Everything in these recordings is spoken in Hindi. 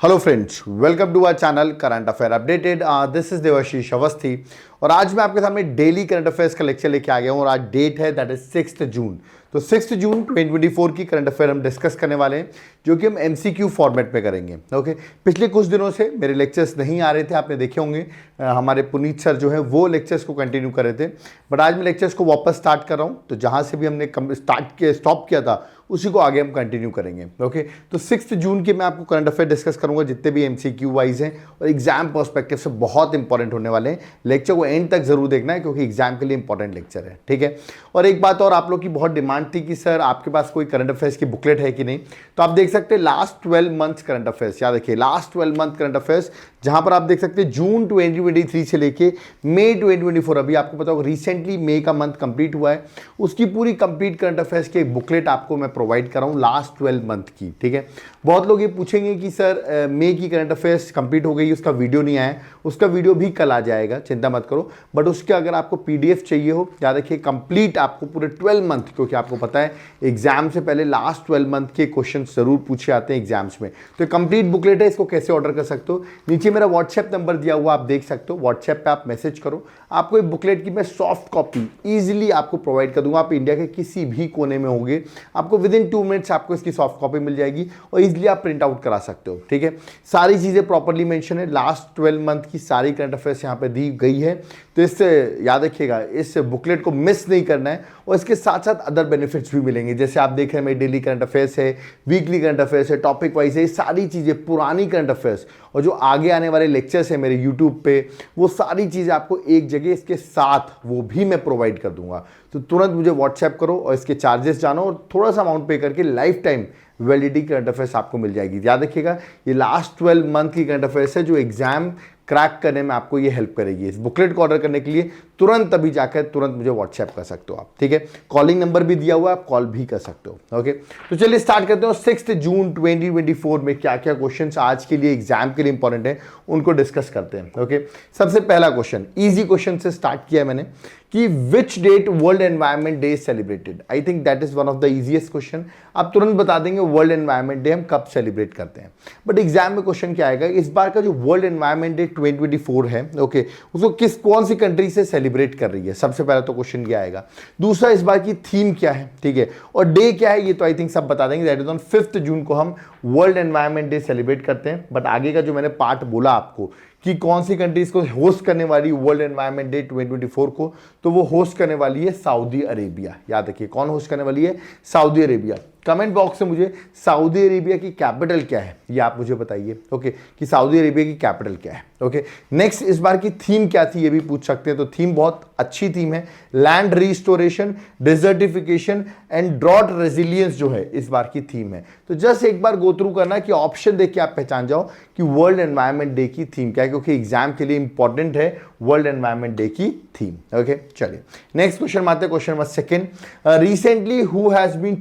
Hello friends, welcome to our channel current affair updated. This is Devashish Awasthi और आज मैं आपके सामने डेली करंट अफेयर्स का लेक्चर लेके आ गया हूं और आज डेट है दैट इज 6 जून। तो 6 जून 2024 की करंट अफेयर हम डिस्कस करने वाले हैं जो कि हम एमसीक्यू फॉर्मेट में करेंगे। ओके, पिछले कुछ दिनों से मेरे लेक्चर्स नहीं आ रहे थे, आपने देखे होंगे। हमारे पुनीत सर जो है वो लेक्चर्स को कंटिन्यू कर रहे थे, बट आज मैं लेक्चर्स को वापस स्टार्ट कर रहा हूँ। तो जहाँ से भी हमने स्टॉप किया था उसी को आगे हम कंटिन्यू करेंगे। ओके, तो 6 जून के मैं आपको करंट अफेयर डिस्कस करूंगा जितने भी एमसीक्यू वाइज हैं और एग्जाम पर्सपेक्टिव से बहुत इंपॉर्टेंट होने वाले हैं। लेक्चर को एंड तक जरूर देखना है क्योंकि एग्जाम के लिए इंपॉर्टेंट लेक्चर है, ठीक है। और एक बात और, आप लोग की बहुत डिमांड थी कि सर आपके पास कोई करंट अफेयर्स की बुकलेट है कि नहीं, तो आप देख सकते हैं लास्ट 12 मंथ्स करंट अफेयर्स। याद रखिए, लास्ट 12 मंथ करंट अफेयर्स, जहां पर आप देख सकते हैं जून 2023 से लेके मई 2024, अभी आपको पता होगा रिसेंटली मई का मंथ कंप्लीट हुआ है, उसकी पूरी कंप्लीट करंट अफेयर्स की एक बुकलेट आपको मैं प्रोवाइड कर रहा हूं लास्ट 12 मंथ की, ठीक है। बहुत लोग ये पूछेंगे कि सर मई की करंट अफेयर्स कंप्लीट हो गई, उसका वीडियो नहीं आया। उसका वीडियो भी कल आ जाएगा, चिंता मत करो। बट उसके अगर आपको पीडीएफ चाहिए हो, याद रखिए कंप्लीट आपको पूरे 12 मंथ, क्योंकि आपको पता है एग्जाम से पहले लास्ट 12 मंथ के क्वेश्चन जरूर पूछे आते हैं एग्जाम्स में। तो कंप्लीट बुकलेट है, इसको कैसे ऑर्डर कर सकते हो, नीचे मेरा व्हाट्सएप नंबर दिया हुआ आप देख सकते हो। व्हाट्सएप पे आप मैसेज करो, आपको एक बुकलेट की मैं सॉफ्ट कॉपी ईजिली आपको प्रोवाइड कर दूंगा। आप इंडिया के किसी भी कोने में होंगे, आपको विद इन 2 मिनट्स आपको इसकी सॉफ्ट कॉपी मिल जाएगी और इजीली आप प्रिंट आउट करा सकते हो, ठीक है। सारी चीजें प्रॉपर्ली मेंशन है, लास्ट 12 मंथ की सारी करंट अफेयर्स यहाँ पे दी गई है। तो इससे याद रखिएगा, इस बुकलेट को मिस नहीं करना है और इसके साथ साथ अदर बेनिफिट्स भी मिलेंगे। जैसे आप देख रहे हैं मेरे डेली करंट अफेयर्स है, वीकली करंट अफेयर्स है, टॉपिक वाइज है, सारी चीजें पुरानी करंट अफेयर्स और जो आगे आने वाले लेक्चर्स है मेरे यूट्यूब पे, वो सारी चीजें आपको एक जगह इसके साथ वो भी मैं प्रोवाइड कर दूंगा। तो तुरंत मुझे व्हाट्सएप करो और इसके चार्जेस जानो और थोड़ा सा अमाउंट पे करके life time validity current affairs आपको मिल जाएगी। याद रखिएगा, ये लास्ट 12 मंथ की करंट अफेयर्स है जो एग्जाम क्रैक करने में आपको ये हेल्प करेगी। इस बुकलेट को ऑर्डर करने के लिए तुरंत अभी जाकर तुरंत मुझे व्हाट्सएप कर सकते हो आप, ठीक है। कॉलिंग नंबर भी दिया हुआ है, आप कॉल भी कर सकते हो। ओके, तो चलिए स्टार्ट करते हो। 6 जून 2024 में क्या क्या क्वेश्चंस आज के लिए एग्जाम के लिए इंपॉर्टेंट है उनको डिस्कस करते हैं। ओके, सबसे पहला क्वेश्चन, इजी क्वेश्चन से स्टार्ट किया मैंने कि which date world environment day celebrated. I think that is one of the easiest question. आप तुरंत बता देंगे वर्ल्ड एनवायरनमेंट डे हम कब सेलिब्रेट करते हैं। बट एग्जाम में क्वेश्चन क्या आएगा, इस बार का जो वर्ल्ड एनवायरनमेंट डे 2024 है, ओके, उसको कौन सी कंट्री से सेलिब्रेट कर रही है, सबसे पहला तो क्वेश्चन क्या आएगा। दूसरा, इस बार की थीम क्या है, ठीक है, और डे क्या है, ये तो आई थिंक सब बता देंगे। दैट इज ऑन 5 जून को हम वर्ल्ड एनवायरनमेंट डे सेलिब्रेट करते हैं। बट आगे का जो मैंने पार्ट बोला आपको कि कौन सी कंट्रीज को होस्ट करने वाली वर्ल्ड एनवायरनमेंट डे 2024 को, तो वो होस्ट करने वाली है सऊदी अरेबिया। याद रखिए, कौन होस्ट करने वाली है, सऊदी अरेबिया। कमेंट बॉक्स में मुझे सऊदी अरेबिया की कैपिटल क्या है ये आप मुझे बताइए, ओके, कि सऊदी अरेबिया की कैपिटल क्या है। ओके, नेक्स्ट, इस बार की थीम क्या थी ये भी पूछ सकते हैं। तो थीम बहुत अच्छी थीम है, land restoration, desertification and drought resilience जो है इस बार की थीम है। तो जस्ट एक बार गो थ्रू करना कि ऑप्शन देख के आप पहचान जाओ कि वर्ल्ड एनवायरनमेंट डे की थीम क्या है, क्योंकि एग्जाम के लिए इंपॉर्टेंट है वर्ल्ड एनवायरनमेंट डे की थीम। ओके, चलिए नेक्स्ट क्वेश्चन में आते हैं। Question number second, recently who has been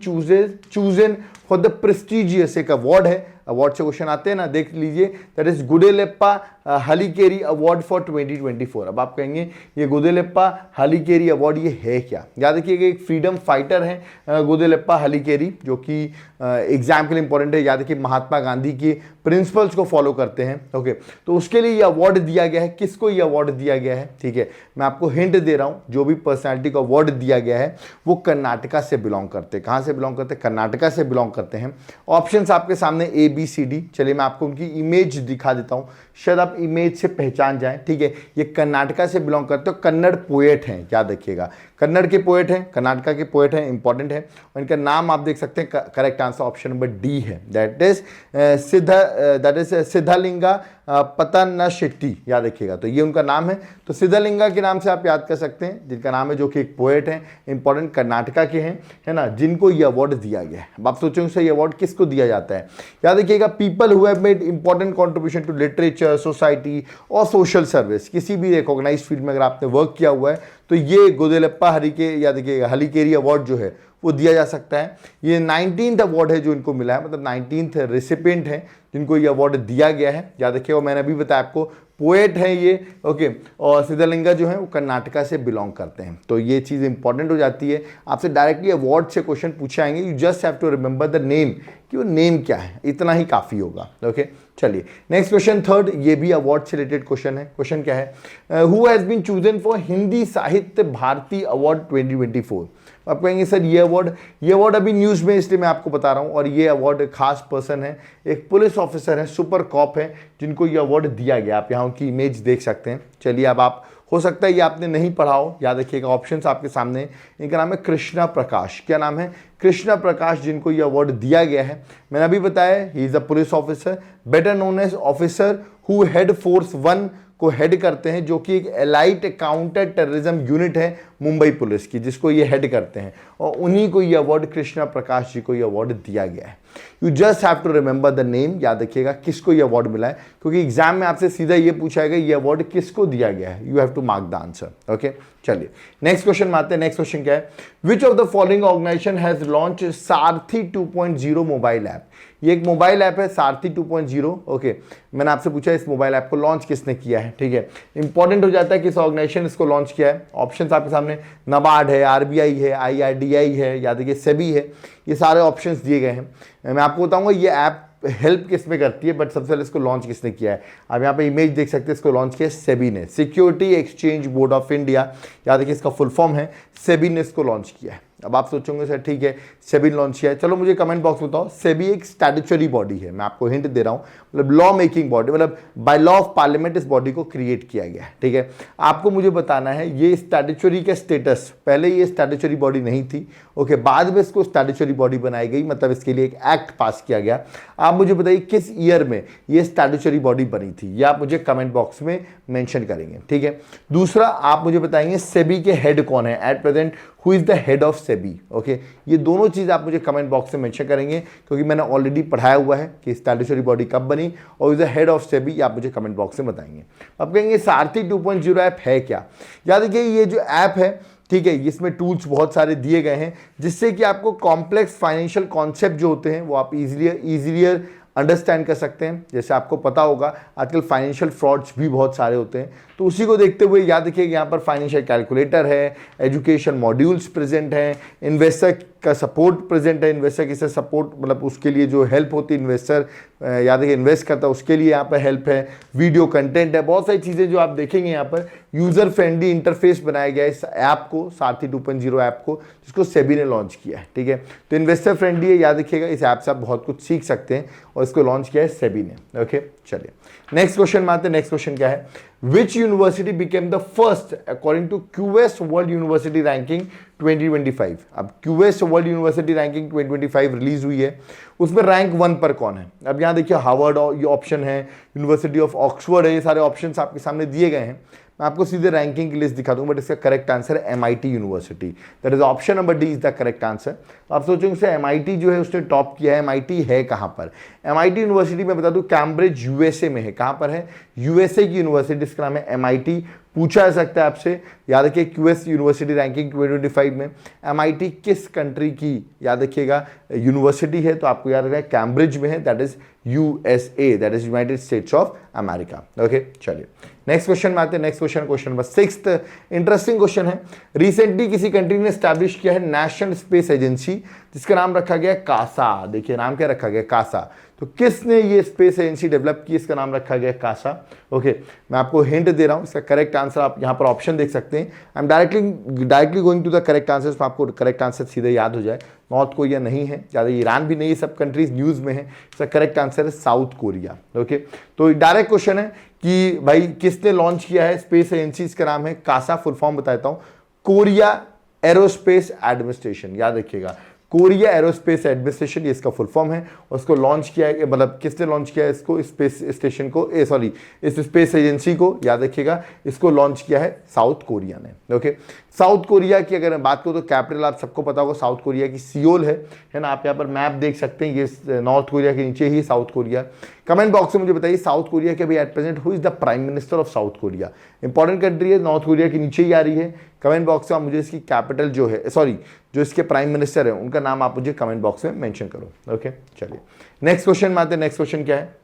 chosen for the prestigious, एक अवार्ड है, अवार्ड से क्वेश्चन आते हैं ना, देख लीजिए। That is Gudleppa Hallikeri award for 2024। अब आप कहेंगे ये गुडेलेप्पा हलीकेरी अवार्ड ये है क्या। याद रखिएगा, एक फ्रीडम फाइटर है गुडेलेप्पा हलीकेरी, जो कि एग्जाम के लिए इंपॉर्टेंट है। याद रखिए, महात्मा गांधी के प्रिंसिपल्स को फॉलो करते हैं। ओके, तो उसके लिए ये अवार्ड दिया गया है। किसको ये अवार्ड दिया गया है, ठीक है, मैं आपको हिंट दे रहा हूं। जो भी पर्सनैलिटी को अवार्ड दिया गया है वो कर्नाटका से बिलोंग करते हैं। कहां से बिलोंग करते हैं, कर्नाटका से बिलोंग करते हैं। ऑप्शन आपके सामने ABCD। चलिए मैं आपको उनकी इमेज दिखा देता हूं, शायद आप इमेज से पहचान जाएं, ठीक है। ये कर्नाटका से बिलोंग करते हो, कन्नड़ पोएट हैं। याद रखिएगा, कन्नड़ के पोएट हैं, कर्नाटका के पोएट हैं, इंपॉर्टेंट है। और इनका नाम आप देख सकते हैं, correct answer option number D है, दैट इज सिद्धलिंगा पतनशेट्टी। याद रखिएगा, तो ये उनका नाम है। तो सिद्धलिंगा के नाम से आप याद कर सकते हैं, जिनका नाम है, जो कि एक पोएट हैं, इंपॉर्टेंट, कर्नाटका के हैं, है ना, जिनको ये अवार्ड दिया गया है। अब आप सोचेंगे सर ये अवार्ड किसको दिया जाता है। याद रखिएगा, people who have made important contribution to literature, society और सोशल सर्विस। किसी भी रिकॉग्नाइज्ड फील्ड में अगर आपने वर्क किया हुआ है तो ये गुडेलेप्पा हलीकेरी अवार्ड जो है वो दिया जा सकता है। ये 19th अवार्ड है जो इनको मिला है, मतलब 19th रेसिपिएंट है जिनको ये अवार्ड दिया गया है। याद रखिएगा, मैंने अभी बताया आपको पोएट हैं ये, ओके। और सिद्धलिंगा जो है वो कर्नाटका से बिलोंग करते हैं। तो ये चीज़ इंपॉर्टेंट हो जाती है, आपसे डायरेक्टली अवार्ड से क्वेश्चन पूछे आएंगे, you just have to remember the name, कि वो नेम क्या है, इतना ही काफ़ी होगा, ओके। चलिए नेक्स्ट क्वेश्चन थर्ड, ये भी अवार्ड से रिलेटेड क्वेश्चन है। क्वेश्चन क्या है, who has been chosen for Hindi Sahitya Bharati award 2024। आप कहेंगे सर ये अवार्ड अभी न्यूज़ में, इसलिए मैं आपको बता रहा हूँ। और ये अवार्ड खास पर्सन है, एक पुलिस ऑफिसर है, सुपर कॉप है, जिनको ये अवार्ड दिया गया। आप यहाँ उनकी इमेज देख सकते हैं। चलिए अब आप, हो सकता है ये आपने नहीं पढ़ा हो, याद रखिएगा, ऑप्शंस आपके सामने। इनका नाम है कृष्णा प्रकाश। क्या नाम है? कृष्णा प्रकाश, जिनको ये अवार्ड दिया गया है। मैंने अभी बताया ही is a police officer, better known as officer who head force 1 को हेड करते हैं, जो कि एक एलाइट काउंटर टेररिज्म यूनिट है मुंबई पुलिस की, जिसको ये हेड करते हैं। और उन्हीं को ये अवार्ड, कृष्णा प्रकाश जी को ये अवार्ड दिया गया है। You just have to remember the name, याद रखिएगा किसको ये अवार्ड मिला है, क्योंकि एग्जाम में आपसे सीधा ये पूछा गया ये अवार्ड किसको दिया गया है। You have to mark the answer, okay. चलिए नेक्स्ट क्वेश्चन में आते हैं। नेक्स्ट क्वेश्चन क्या है, which of the following organisation has launch Sarathi 2.0 mobile app. ये एक मोबाइल ऐप है सारथी 2.0, ओके। मैंने आपसे पूछा इस मोबाइल ऐप को लॉन्च किसने किया है, ठीक है। इंपॉर्टेंट हो जाता है किस ऑर्गेनाइजेशन इसको लॉन्च किया है। ऑप्शंस आपके सामने, नाबार्ड है, आरबीआई है, आईआरडीआई है, याद रखिए सेबी है, ये सारे ऑप्शंस दिए गए हैं। मैं आपको बताऊंगा ये ऐप हेल्प किस में करती है, बट सबसे पहले इसको लॉन्च किसने किया है। आप यहाँ पे इमेज देख सकते हैं, इसको लॉन्च किया है सेबी ने, security exchange board of India, याद रखिए इसका फुल फॉर्म है, सेबी ने इसको लॉन्च किया है। अब आप सोचोगे सर ठीक है सेबी लॉन्च किया है, चलो मुझे कमेंट बॉक्स में बताओ। सेबी एक स्टैट्यूटरी बॉडी है, मैं आपको हिंट दे रहा हूँ, मतलब लॉ मेकिंग बॉडी, मतलब बाय लॉ ऑफ पार्लियामेंट इस बॉडी को क्रिएट किया गया है, ठीक है। आपको मुझे बताना है ये स्टैट्यूटरी का स्टेटस, पहले ये स्टैट्यूटरी बॉडी नहीं थी, ओके, बाद में इसको स्टैट्यूटरी बॉडी बनाई गई, मतलब इसके लिए एक एक्ट पास किया गया। आप मुझे बताइए किस ईयर में ये स्टैट्यूटरी बॉडी बनी थी, ये आप मुझे कमेंट बॉक्स में मेंशन करेंगे, ठीक है। दूसरा आप मुझे बताएंगे सेबी के हेड कौन है at present, who is the head of SEBI, okay. ये दोनों चीज आप मुझे कमेंट बॉक्स में मेंशन करेंगे, क्योंकि मैंने ऑलरेडी पढ़ाया हुआ है कि स्टैट्यूटरी बॉडी कब बनी और is the head of SEBI, आप मुझे कमेंट बॉक्स में बताएंगे। आप कहेंगे सारथी 2.0 ऐप है क्या। याद रखिए ये जो ऐप है, ठीक है, इसमें टूल्स बहुत सारे दिए गए हैं, जिससे कि आपको कॉम्प्लेक्स फाइनेंशियल कॉन्सेप्ट जो होते हैं वो आप इजीलियर अंडरस्टैंड कर सकते हैं। जैसे आपको पता होगा आजकल फाइनेंशियल फ्रॉड्स भी बहुत सारे होते हैं, तो उसी को देखते हुए याद रखिए यहाँ पर फाइनेंशियल कैलकुलेटर है, एजुकेशन मॉड्यूल्स प्रेजेंट हैं, इन्वेस्टर का सपोर्ट प्रेजेंट है, इन्वेस्टर किसे सपोर्ट, मतलब उसके लिए जो हेल्प होती है, इन्वेस्टर याद रखिए इन्वेस्ट करता है उसके लिए यहाँ पर हेल्प है, वीडियो कंटेंट है, बहुत सारी चीज़ें जो आप देखेंगे यहाँ पर। यूज़र फ्रेंडली इंटरफेस बनाया गया है इस ऐप को, सारथी 2.0 ऐप को, जिसको सेबी ने लॉन्च किया है, ठीक है। तो इन्वेस्टर फ्रेंडली है, याद रखिएगा इस ऐप से आप बहुत कुछ सीख सकते हैं, और इसको लॉन्च किया है सेबी ने, ओके। चलिए नेक्स्ट क्वेश्चन में आते हैं। नेक्स्ट क्वेश्चन क्या है, which university became the first according to QS world university ranking 2025। अब QS world university ranking 2025 release हुई है, उसमें रैंक 1 पर कौन है। अब यहाँ देखिए हार्वर्ड ये ऑप्शन है, यूनिवर्सिटी ऑफ ऑक्सफोर्ड है, ये सारे ऑप्शंस आपके सामने दिए गए हैं। मैं आपको सीधे रैंकिंग की लिस्ट दिखा दूंगा, बट इसका करेक्ट आंसर है MIT university, that is option number D is the correct answer. तो आप सोचेंगे सर एमआईटी जो है उसने टॉप किया है, एमआईटी है कहाँ पर। एमआईटी यूनिवर्सिटी मैं बता दूं कैम्ब्रिज यूएसए में है। कहाँ पर है? यूएसए की यूनिवर्सिटी, इसका नाम है एमआईटी। पूछा जा सकता है आपसे, याद रखिए क्यूएस यूनिवर्सिटी रैंकिंग 2025 में एमआईटी किस कंट्री की, याद रखिएगा, यूनिवर्सिटी है, तो आपको याद रखना है कैम्ब्रिज में है, that is USA, that is United states of America, okay. चलिए नेक्स्ट क्वेश्चन में आते हैं। Next question number 6, interesting question है। रिसेंटली किसी कंट्री ने स्टैब्लिश किया है नेशनल स्पेस एजेंसी, जिसका नाम रखा गया कासा। देखिए नाम क्या रखा गया, कासा। तो किसने ये स्पेस एजेंसी डेवलप की, इसका नाम रखा गया कासा, ओके। मैं आपको हिंट दे रहा हूँ, इसका करेक्ट आंसर आप यहाँ पर ऑप्शन देख सकते हैं। I am directly going to the correct answer, आपको करेक्ट आंसर सीधे याद हो जाए। नॉर्थ कोरिया नहीं है, ज़्यादा ईरान भी नहीं है, सब कंट्रीज न्यूज़ में है। इसका करेक्ट आंसर है साउथ कोरिया, ओके। तो डायरेक्ट क्वेश्चन है कि भाई किसने लॉन्च किया है स्पेस एजेंसी, इसका नाम है कासा। फुल फॉर्म बताता हूँ, कोरिया एरोस्पेस एडमिनिस्ट्रेशन, याद रखिएगा कोरिया एरोस्पेस एडमिनिस्ट्रेशन, ये इसका फुल फॉर्म है। उसको लॉन्च किया है, मतलब किसने लॉन्च किया है इसको, स्पेस स्टेशन को, सॉरी इस स्पेस एजेंसी को, याद रखिएगा इसको लॉन्च किया है साउथ कोरिया ने, ओके। साउथ कोरिया की अगर मैं बात करूँ तो कैपिटल आप सबको पता होगा साउथ कोरिया की सियोल है ना। आप यहाँ पर मैप देख सकते हैं, ये नॉर्थ कोरिया के नीचे ही साउथ कोरिया। कमेंट बॉक्स में मुझे बताइए साउथ कोरिया के अभी at present who is the prime minister of south Korea. Important country है, नॉर्थ कोरिया के नीचे ही आ रही है। कमेंट बॉक्स में आप मुझे इसकी कैपिटल जो है, सॉरी जो इसके प्राइम मिनिस्टर है उनका नाम आप मुझे कमेंट बॉक्स में मेंशन करो, ओके। चलिए नेक्स्ट क्वेश्चन में आते हैं। नेक्स्ट क्वेश्चन क्या है,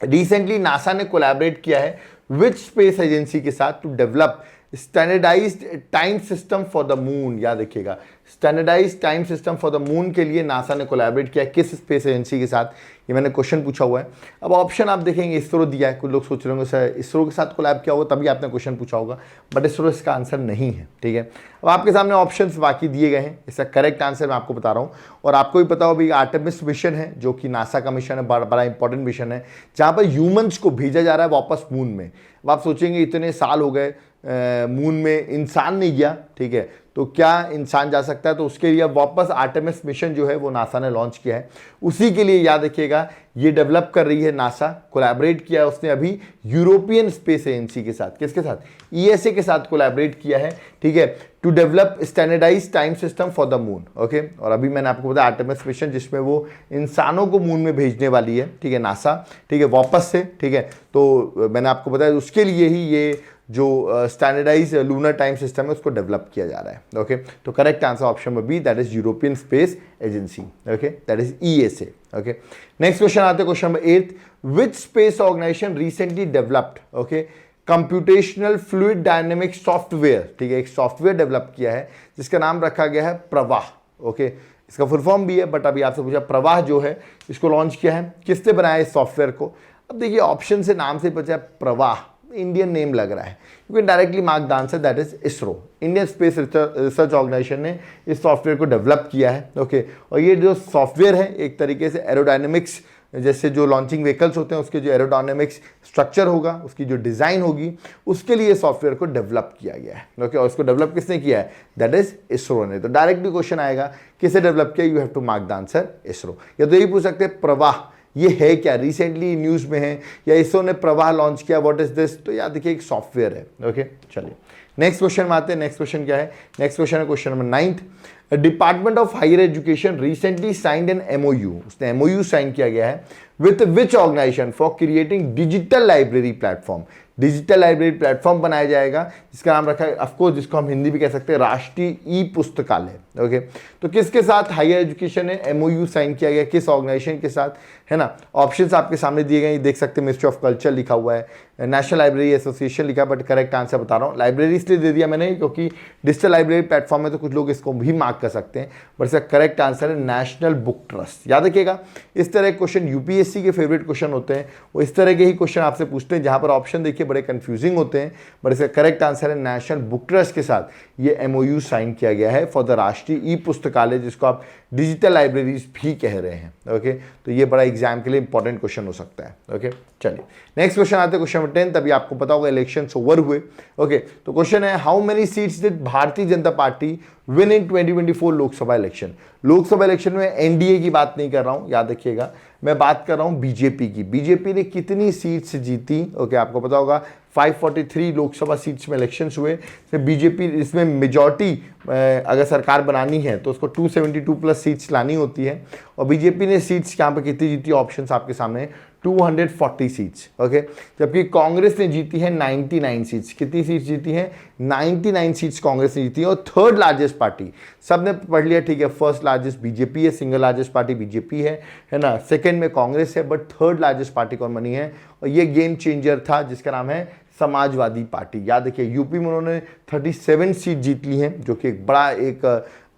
रिसेंटली नासा ने कोलैबोरेट किया है विच स्पेस एजेंसी के साथ to develop standardised time system for the moon. याद रखिएगा, standardised time system for the moon के लिए नासा ने कोलैबोरेट किया, किस स्पेस एजेंसी के साथ, ये मैंने क्वेश्चन पूछा हुआ है। अब ऑप्शन आप देखेंगे, इसरो दिया है, कुछ लोग सोच रहे होंगे सर इसरो के साथ कोलैब किया होगा तभी आपने क्वेश्चन पूछा होगा, बट इसरो इसका आंसर नहीं है, ठीक है। अब आपके सामने ऑप्शंस बाकी दिए गए हैं, इसका करेक्ट आंसर मैं आपको बता रहा हूँ। और आपको भी पता हो भी आर्टेमिस मिशन है जो कि नासा का मिशन है, बड़ा इंपॉर्टेंट मिशन है, जहाँ पर ह्यूमंस को भेजा जा रहा है वापस मून में। अब आप सोचेंगे इतने साल हो गए मून में इंसान नहीं गया, ठीक है, तो क्या इंसान जा सकता है, तो उसके लिए वापस आर्टेमिस मिशन जो है वो नासा ने लॉन्च किया है। उसी के लिए याद रखिएगा ये डेवलप कर रही है नासा, कोलैबोरेट किया है उसने अभी यूरोपियन स्पेस एजेंसी के साथ, किसके साथ, ईएसए के साथ कोलैबोरेट किया है, ठीक है, to develop standardised time system for the moon. Okay, और अभी मैंने आपको बताया आर्टेमिस मिशन जिसमें वो इंसानों को मून में भेजने वाली है, ठीक है, नासा, ठीक है, वापस से, ठीक है। तो मैंने आपको बताया उसके लिए ही ये जो स्टैंडर्डाइज लूनर टाइम सिस्टम है उसको डेवलप किया जा रहा है। ओके, तो करेक्ट आंसर ऑप्शन में B, that is European space agency. Okay, that is ESA. Okay, next question आते हैं, question number 8, which space organisation recently developed, okay, computational fluid dynamic software, ठीक है, एक सॉफ्टवेयर डेवलप किया है जिसका नाम रखा गया है प्रवाह। ओके, इसका फुल फॉर्म भी है, बट अभी आपसे पूछा प्रवाह जो है इसको लॉन्च किया है, किसने बनाया इस सॉफ्टवेयर को। अब देखिए ऑप्शन से नाम से पता है प्रवाह, इंडियन नेम लग रहा है, you can directly mark the answer, that is ISRO. Indian space research organisation ने इस सॉफ्टवेयर को डेवलप किया है। ओके, और ये जो सॉफ्टवेयर है एक तरीके से एरोडायनेमिक्स, जैसे जो लॉन्चिंग व्हीकल्स होते हैं उसके जो एरोडायनेमिक्स स्ट्रक्चर होगा, उसकी जो डिज़ाइन होगी, उसके लिए सॉफ्टवेयर को डेवलप किया गया है। ओके, और इसको डेवलप किसने किया है, दैट इज इसरो ने। तो डायरेक्टली क्वेश्चन आएगा किसे डेवलप किया, you have to mark the answer ISRO. या तो यही पूछ सकते हैं प्रवाह ये है क्या, रिसेंटली न्यूज़ में है, या इसरो ने प्रवाह लॉन्च किया, व्हाट इज दिस, तो याद देखिए एक सॉफ्टवेयर है। ओके, चलिए नेक्स्ट क्वेश्चन में आते हैं। नेक्स्ट क्वेश्चन क्या है, नेक्स्ट क्वेश्चन है question number 9, department of higher education recently signed an MOU, उसने एमओयू साइन किया गया है with which organisation for creating digital library platform. Digital library platform बनाया जाएगा जिसका नाम रखा है ऑफकोर्स, जिसको हम हिंदी भी कह सकते हैं राष्ट्रीय ई पुस्तकालय। ओके, तो किसके साथ हायर एजुकेशन ने एमओयू साइन किया गया, किस ऑर्गेनाइजेशन के साथ, है ना। ऑप्शंस आपके सामने दिए गए, देख सकते हैं, मिनिस्ट्री ऑफ कल्चर लिखा हुआ है, नेशनल लाइब्रेरी एसोसिएशन लिखा, बट करेक्ट आंसर बता रहा हूँ। लाइब्रेरी इसलिए दे दिया मैंने क्योंकि डिजिटल लाइब्रेरी प्लेटफॉर्म है तो कुछ लोग इसको भी मार्क कर सकते हैं, बट इसका करेक्ट आंसर है नेशनल बुक ट्रस्ट। याद रखिएगा इस तरह के क्वेश्चन यूपीएससी के फेवरेट क्वेश्चन होते हैं, वो इस तरह के ही क्वेश्चन आपसे पूछते हैं जहां पर ऑप्शन देखिए बड़े कंफ्यूजिंग होते हैं, बट इसका करेक्ट आंसर है नेशनल बुक ट्रस्ट के साथ ये एमओयू साइन किया गया है फॉर द राष्ट्रीय ई पुस्तकालय, जिसको आप डिजिटल लाइब्रेरीज भी कह रहे हैं। ओके, तो ये बड़ा एग्जाम के लिए इंपॉर्टेंट क्वेश्चन हो सकता है। ओके, चलिए नेक्स्ट क्वेश्चन आते हैं, क्वेश्चन नंबर 10। तभी आपको पता होगा इलेक्शंस ओवर हुए। ओके, तो क्वेश्चन है how many seats did Bharatiya Janata party win in 2024 Lok Sabha election. Lok Sabha election में एनडीए की बात नहीं कर रहा हूं, याद रखिएगा, मैं बात कर रहा हूं बीजेपी की। बीजेपी ने कितनी सीट्स जीती, ओके, आपको पता होगा 543 लोकसभा सीट्स में इलेक्शंस हुए। बीजेपी इसमें मेजॉरिटी अगर सरकार बनानी है तो उसको 272 प्लस सीट्स लानी होती है, और बीजेपी ने सीट्स यहाँ पे कितनी जीती, ऑप्शंस आपके सामने 240 सीट्स। ओके, जबकि कांग्रेस ने जीती है 99 सीट्स। कितनी सीट्स जीती हैं, 99 सीट्स कांग्रेस ने जीती है, और थर्ड लार्जेस्ट पार्टी, सबने पढ़ लिया, ठीक है, फर्स्ट लार्जेस्ट बीजेपी है, सिंगल लार्जेस्ट पार्टी बीजेपी है ना, सेकंड में कांग्रेस है, बट थर्ड लार्जेस्ट पार्टी कौन बनी है, और ये गेम चेंजर था जिसका नाम है समाजवादी पार्टी। याद रखिए यूपी में उन्होंने 37 सीट जीत ली हैं, जो कि एक बड़ा एक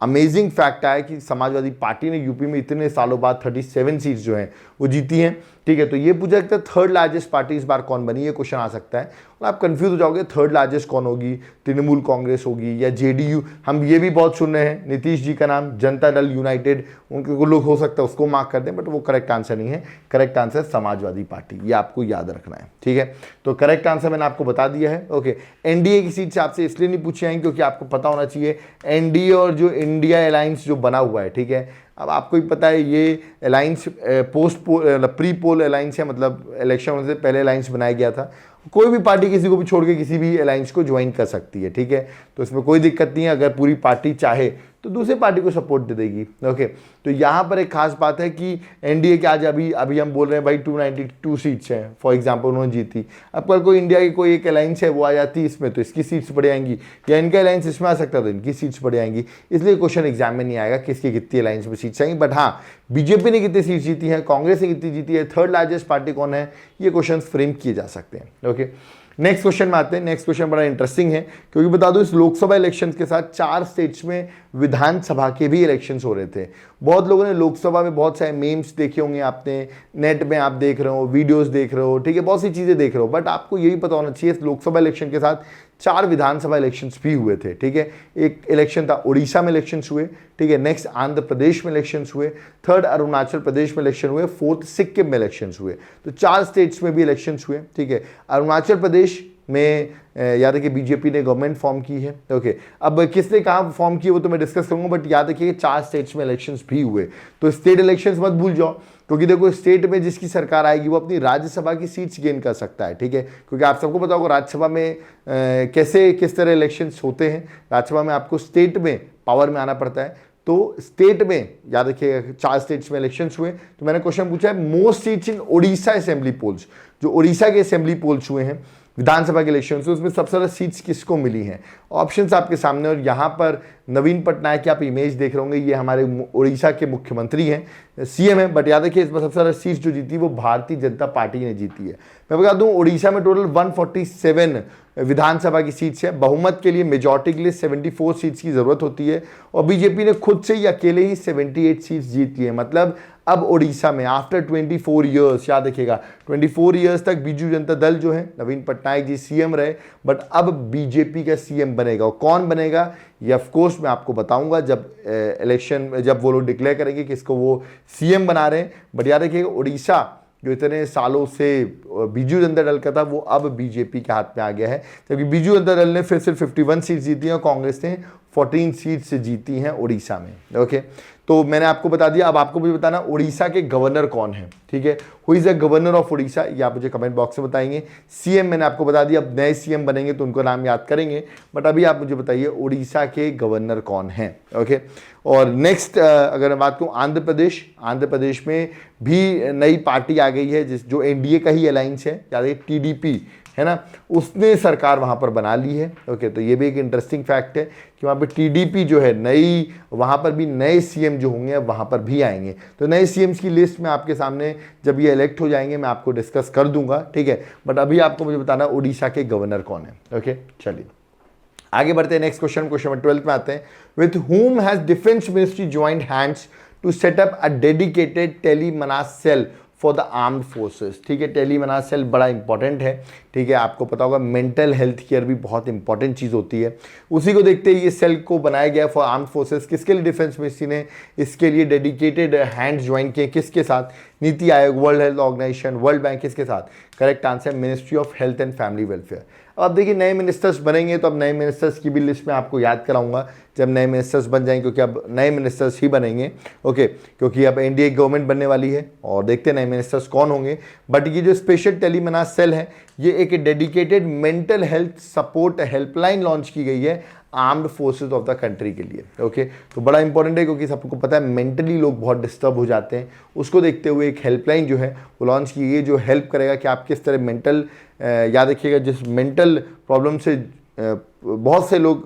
अमेजिंग फैक्ट है कि समाजवादी पार्टी ने यूपी में इतने सालों बाद 37 सीट्स जो हैं वो जीती हैं। ठीक है, तो ये पूछा जाता है थर्ड लार्जेस्ट पार्टी इस बार कौन बनी, ये क्वेश्चन आ सकता है और आप कंफ्यूज हो जाओगे थर्ड लार्जेस्ट कौन होगी, तृणमूल कांग्रेस होगी या जेडीयू। हम ये भी बहुत सुन रहे हैं नीतीश जी का नाम, जनता दल यूनाइटेड, उनके लोग हो सकता है उसको मार्क कर दें, बट वो करेक्ट आंसर नहीं है। करेक्ट आंसर समाजवादी पार्टी, ये आपको याद रखना है। ठीक है, तो करेक्ट आंसर मैंने आपको बता दिया है। ओके, एनडीए की सीट से आपसे इसलिए नहीं पूछे हैं क्योंकि आपको पता होना चाहिए एनडीए और जो इंडिया अलायंस जो बना हुआ है, ठीक है, अब आपको ही पता है ये अलायंस पोस्ट पोल प्री पोल अलायंस है, मतलब इलेक्शन होने से पहले अलायंस बनाया गया था। कोई भी पार्टी किसी को भी छोड़ के किसी भी अलायंस को ज्वाइन कर सकती है। ठीक है, तो इसमें कोई दिक्कत नहीं है, अगर पूरी पार्टी चाहे तो दूसरे पार्टी को सपोर्ट दे देगी। ओके, तो यहाँ पर एक खास बात है कि एनडीए के आज अभी हम बोल रहे हैं भाई 292 सीट्स हैं फॉर एग्जांपल, उन्होंने जीती। अब कल कोई इंडिया की कोई एक अलायंस है वो आ जाती है इसमें, तो इसकी सीट्स बढ़ जाएंगी, या इनका अलायंस इसमें आ सकता है तो इनकी सीट्स बढ़ जाएंगी। इसलिए क्वेश्चन एग्जाम में नहीं आएगा किसकी कितनी अलायंस में सीट्स आएंगी, बट हाँ बीजेपी ने कितनी सीट्स जीती है, कांग्रेस ने कितनी जीती है, थर्ड लार्जेस्ट पार्टी कौन है, ये क्वेश्चन फ्रेम किए जा सकते हैं। ओके, नेक्स्ट क्वेश्चन में आते हैं। नेक्स्ट क्वेश्चन बड़ा इंटरेस्टिंग है, क्योंकि बता दो इस लोकसभा इलेक्शंस के साथ 4 स्टेट्स में विधानसभा के भी इलेक्शंस हो रहे थे। बहुत लोगों ने लोकसभा में बहुत सारे मीम्स देखे होंगे, आपने नेट में आप देख रहे हो, वीडियोस देख रहे हो, ठीक है, बहुत सी चीजें देख रहे हो, बट आपको यही पता होना चाहिए इस लोकसभा इलेक्शन के साथ 4 विधानसभा इलेक्शंस भी हुए थे, ठीक है। एक इलेक्शन था उड़ीसा में इलेक्शंस हुए, ठीक है, नेक्स्ट आंध्र प्रदेश में इलेक्शंस हुए, थर्ड अरुणाचल प्रदेश में इलेक्शन हुए, फोर्थ सिक्किम में इलेक्शंस हुए। तो 4 स्टेट्स में भी इलेक्शंस हुए, ठीक है। अरुणाचल प्रदेश में याद रखिए बीजेपी ने गवर्नमेंट फॉर्म की है, ओके। अब किसने कहाँ फॉर्म की वो तो मैं डिस्कस करूंगा, बट याद रखिए 4 स्टेट्स में इलेक्शंस भी हुए। तो स्टेट इलेक्शंस मत भूल जाओ, क्योंकि देखो स्टेट में जिसकी सरकार आएगी वो अपनी राज्यसभा की सीट्स गेन कर सकता है, ठीक है। क्योंकि आप सबको पता होगा राज्यसभा में किस तरह इलेक्शंस होते हैं। राज्यसभा में आपको स्टेट में पावर में आना पड़ता है, तो स्टेट में याद रखिएगा 4 स्टेट्स में इलेक्शंस हुए। तो मैंने क्वेश्चन पूछा है most seats in Odisha assembly polls, जो ओडिशा के असेंबली पोल्स हुए हैं विधानसभा के इलेक्शन से, उसमें सबसे ज्यादा सीट्स किसको मिली हैं। ऑप्शंस आपके सामने, और यहाँ पर नवीन पटनायक की आप इमेज देख रहे होंगे, ये हमारे उड़ीसा के मुख्यमंत्री हैं, सीएम हैं, बट याद रखिए इस बार सबसे ज्यादा सीट्स जो जीती वो भारतीय जनता पार्टी ने जीती है। मैं बता दूं उड़ीसा में टोटल 147 विधानसभा की सीट्स है। बहुमत के लिए, मेजॉरिटी के लिए 74 सीट्स की जरूरत होती है, और बीजेपी ने खुद से ही अकेले ही 78 सीट्स जीत ली है। मतलब अब ओडिशा में आफ्टर 24 ईयर्स, याद रखिएगा 24 ईयर्स तक बीजू जनता दल जो है, नवीन पटनायक जी सीएम रहे, बट अब बीजेपी का सीएम बनेगा। और कौन बनेगा ये ऑफ कोर्स मैं आपको बताऊंगा जब इलेक्शन, जब वो लोग डिक्लेयर करेंगे किसको वो सीएम बना रहे हैं। बट याद रखिएगा उड़ीसा जो इतने सालों से बीजू जनता दल का था वो अब बीजेपी के हाथ में आ गया है, जबकि बीजू जनता दल ने फिर सिर्फ 51 सीट जीती हैं और कांग्रेस ने 14 सीट्स जीती हैं उड़ीसा में, ओके। तो मैंने आपको बता दिया, अब आपको मुझे बताना उड़ीसा के गवर्नर कौन है, ठीक है। Who is the governor of Orissa, ये आप मुझे कमेंट बॉक्स में बताएंगे। सीएम मैंने आपको बता दिया, अब नए सीएम बनेंगे तो उनको नाम याद करेंगे, बट अभी आप मुझे बताइए उड़ीसा के गवर्नर कौन है, ओके। और नेक्स्ट अगर मैं बात करूँ आंध्र प्रदेश में भी नई पार्टी आ गई है, जो एनडीए का ही अलायंस है, याद है टीडीपी है ना, उसने सरकार वहां पर बना ली है, ओके। तो ये भी एक इंटरेस्टिंग फैक्ट है कि वहां पर टीडीपी जो है नई, वहां पर भी नए सीएम जो होंगे वहां पर भी आएंगे। तो नए सीएम्स की लिस्ट में आपके सामने जब ये इलेक्ट हो जाएंगे मैं आपको डिस्कस कर दूंगा, ठीक है। बट अभी आपको मुझे बताना उड़ीसा के गवर्नर कौन है, ओके। चलिए आगे बढ़ते हैं। नेक्स्ट क्वेश्चन 12th में आते हैं। With whom has defence ministry joint hands to set up a dedicated Telemanas cell for the armed forces, ठीक है। टेलीमनास सेल बड़ा इंपॉर्टेंट है, ठीक है। आपको पता होगा मेंटल हेल्थ केयर भी बहुत इंपॉर्टेंट चीज़ होती है, उसी को देखते ही ये सेल को बनाया गया फॉर आर्म्ड फोर्सेस। किसके लिए डिफेंस मिनिस्ट्री ने इसके लिए डेडिकेटेड हैंड्स ज्वाइन किए, किसके साथ, NITI Aayog, world health organisation, world bank, किसके साथ, correct answer ministry of health and family welfare. अब देखिए नए मिनिस्टर्स बनेंगे तो अब नए मिनिस्टर्स की भी लिस्ट में आपको याद कराऊंगा जब नए मिनिस्टर्स बन जाएंगे, क्योंकि अब नए मिनिस्टर्स ही बनेंगे, ओके। क्योंकि अब एनडीए गवर्नमेंट बनने वाली है और देखते हैं नए मिनिस्टर्स कौन होंगे। बट ये जो स्पेशल टेलीमनास सेल है ये एक dedicated mental health support helpline launch की गई है armed forces of the country के लिए, ओके। तो बड़ा इंपॉर्टेंट है क्योंकि सबको पता है मेंटली लोग बहुत डिस्टर्ब हो जाते हैं, उसको देखते हुए एक हेल्पलाइन जो है वो लॉन्च की गई, जो हेल्प करेगा कि आप किस तरह मेंटल, याद रखिएगा जिस मेंटल प्रॉब्लम से बहुत से लोग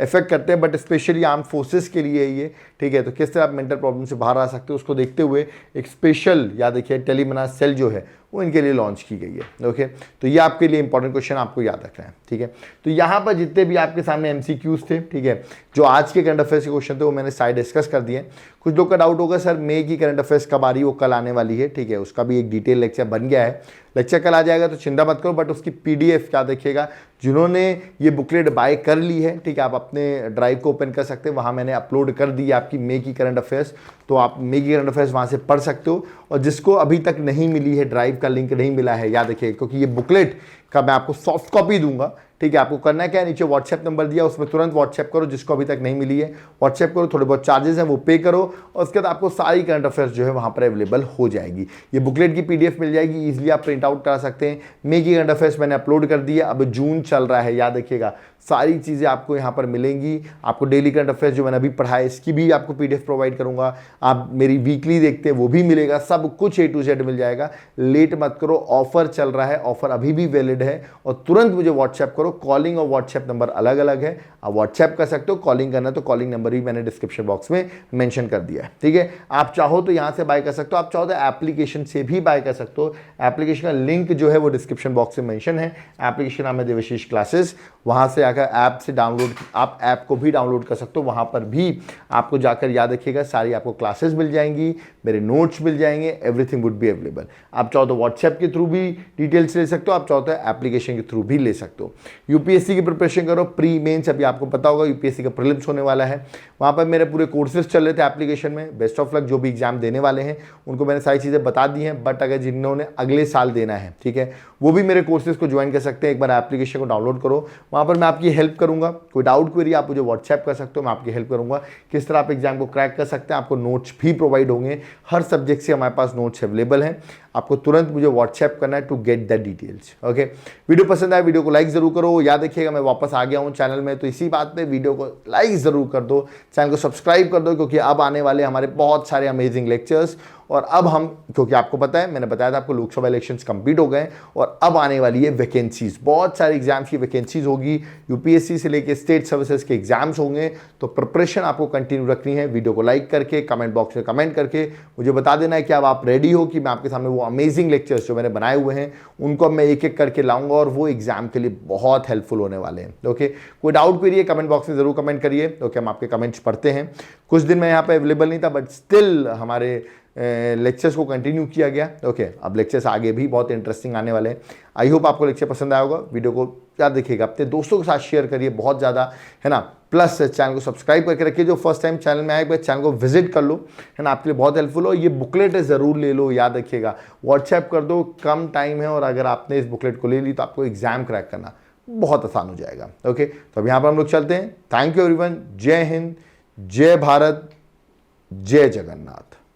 इफेक्ट करते हैं, बट स्पेशली आर्म फोर्सेस के लिए ये, ठीक है। तो किस तरह आप मेंटल प्रॉब्लम से बाहर आ सकते हो उसको देखते हुए एक स्पेशल, याद रखिए टेलीमनास सेल जो है वो इनके लिए लॉन्च की गई है, ओके। तो ये आपके लिए इंपॉर्टेंट क्वेश्चन आपको याद रखना है, ठीक है। तो यहाँ पर जितने भी आपके सामने एमसीक्यूज थे, ठीक है, जो आज के करंट अफेयर्स के क्वेश्चन थे वो मैंने साइड डिस्कस कर दिए। कुछ लोग का डाउट होगा सर मई की करंट अफेयर्स कब आ रही है, वो कल आने वाली है, ठीक है। उसका भी एक डिटेल लेक्चर बन गया है, लेक्चर कल आ जाएगा तो चिंता मत करो, बट उसकी पीडीएफ याद रखिएगा, जिन्होंने ये बुकलेट बाय कर ली है, ठीक है, आप अपने ड्राइव को ओपन कर सकते हैं, वहाँ मैंने अपलोड कर दी है आपकी मई की करंट अफेयर्स, तो आप मई की करंट अफेयर्स वहाँ से पढ़ सकते हो। और जिसको अभी तक नहीं मिली है, ड्राइव का लिंक नहीं मिला है, याद रखिए क्योंकि ये बुकलेट का मैं आपको सॉफ्ट कॉपी दूंगा, ठीक है। आपको करना क्या है, नीचे व्हाट्सएप नंबर दिया उसमें तुरंत व्हाट्सएप करो, जिसको अभी तक नहीं मिली है व्हाट्सएप करो, थोड़े बहुत चार्जेस हैं वो पे करो, और उसके बाद आपको सारी करंट अफेयर्स जो है वहाँ पर अवेलेबल हो जाएगी। ये बुकलेट की पीडीएफ मिल जाएगी, इजीली आप प्रिंट आउट करा सकते हैं। मई की करंट अफेयर्स मैंने अपलोड कर दी है, अब जून चल रहा है, याद रखिएगा सारी चीज़ें आपको यहाँ पर मिलेंगी। आपको डेली करंट अफेयर्स जो मैंने अभी पढ़ा है इसकी भी आपको PDF प्रोवाइड करूँगा। आप मेरी वीकली देखते हैं वो भी मिलेगा, सब कुछ A to Z मिल जाएगा। लेट मत करो, ऑफर चल रहा है, ऑफर अभी भी वैलिड है और तुरंत मुझे व्हाट्सएप करो। कॉलिंग और व्हाट्सएप नंबर अलग अलग है, आप व्हाट्सएप कर सकते हो, कॉलिंग करना तो कॉलिंग नंबर भी मैंने डिस्क्रिप्शन बॉक्स में मेंशन कर दिया है, ठीक है। आप चाहो तो यहाँ से बाय कर सकते हो, आप चाहो तो एप्लीकेशन से भी बाय कर सकते हो। एप्लीकेशन का लिंक जो है वो डिस्क्रिप्शन बॉक्स में मेंशन है। एप्लीकेशन नाम है देवाशीष क्लासेस, वहाँ से आकर ऐप से डाउनलोड, आप ऐप को भी डाउनलोड कर सकते हो। वहाँ पर भी आपको जाकर याद रखिएगा सारी आपको क्लासेस मिल जाएंगी, मेरे नोट्स मिल जाएंगे, एवरीथिंग वुड बी अवेलेबल। आप चाहो तो व्हाट्सएप के थ्रू भी डिटेल्स ले सकते हो, आप चाहो तो एप्लीकेशन के थ्रू भी ले सकते हो। यूपीएससी की प्रिपरेशन करो, प्री मेंस अभी आपको पता होगा यूपीएससी का प्रीलिम्स होने वाला है, वहाँ पर मेरे पूरे कोर्सेज चल रहे थे एप्लीकेशन में। बेस्ट ऑफ लक जो भी एग्जाम देने वाले हैं उनको मैंने सारी चीज़ें बता दी हैं, बट अगर जिन्होंने अगले साल देना है, ठीक है, वो भी मेरे कोर्सेज को ज्वाइन कर सकते हैं। एक बार एप्लीकेशन को डाउनलोड करो, वहाँ पर मैं आपकी हेल्प करूँगा। कोई डाउट क्वेरी आप मुझे व्हाट्सएप कर सकते हो, मैं आपकी हेल्प करूँगा किस तरह आप एग्जाम को क्रैक कर सकते हैं। आपको नोट्स भी प्रोवाइड होंगे, हर सब्जेक्ट से हमारे पास नोट्स अवेलेबल हैं। आपको तुरंत मुझे व्हाट्सएप करना है to get the details, okay. Video पसंद आए वीडियो को लाइक जरूर करो। याद रखिएगा मैं वापस आ गया हूँ चैनल में, तो इसी बात पे वीडियो को लाइक जरूर कर दो, चैनल को सब्सक्राइब कर दो, क्योंकि अब आने वाले हमारे बहुत सारे अमेजिंग लेक्चर्स। और अब हम, क्योंकि आपको पता है मैंने बताया था आपको लोकसभा इलेक्शंस कंप्लीट हो गए और अब आने वाली है वैकेंसीज, बहुत सारे एग्जाम्स की वैकेंसीज होगी, यूपीएससी से लेके स्टेट सर्विसेज के एग्जाम्स होंगे। तो प्रिपरेशन आपको कंटिन्यू रखनी है। वीडियो को लाइक करके कमेंट बॉक्स में कमेंट करके मुझे बता देना है कि अब आप रेडी हो कि मैं आपके सामने वो अमेजिंग लेक्चर्स जो मैंने बनाए हुए हैं उनको अब मैं एक एक करके लाऊंगा और वो एग्जाम के लिए बहुत हेल्पफुल होने वाले हैं, ओके। कोई डाउट करिए कमेंट बॉक्स में जरूर कमेंट करिए, ओके। हम आपके कमेंट्स पढ़ते हैं। कुछ दिन मैं यहाँ पे अवेलेबल नहीं था, बट स्टिल हमारे लेक्चर्स को कंटिन्यू किया गया, ओके। अब लेक्चर्स आगे भी बहुत इंटरेस्टिंग आने वाले हैं। आई होप आपको लेक्चर पसंद आया होगा। वीडियो को याद रखिएगा, अपने दोस्तों के साथ शेयर करिए बहुत ज़्यादा, है ना। प्लस चैनल को सब्सक्राइब करके रखिए, जो फर्स्ट टाइम चैनल में आए एक चैनल को विजिट कर लो, है ना, आपके लिए बहुत हेल्पफुल हो। ये बुकलेट है ज़रूर ले लो, याद रखिएगा, व्हाट्सएप कर दो, कम टाइम है और अगर आपने इस बुकलेट को ले ली तो आपको एग्जाम क्रैक करना बहुत आसान हो जाएगा, ओके। तो अब यहाँ पर हम लोग चलते हैं। Thank you everyone. जय हिंद, जय भारत, जय जगन्नाथ।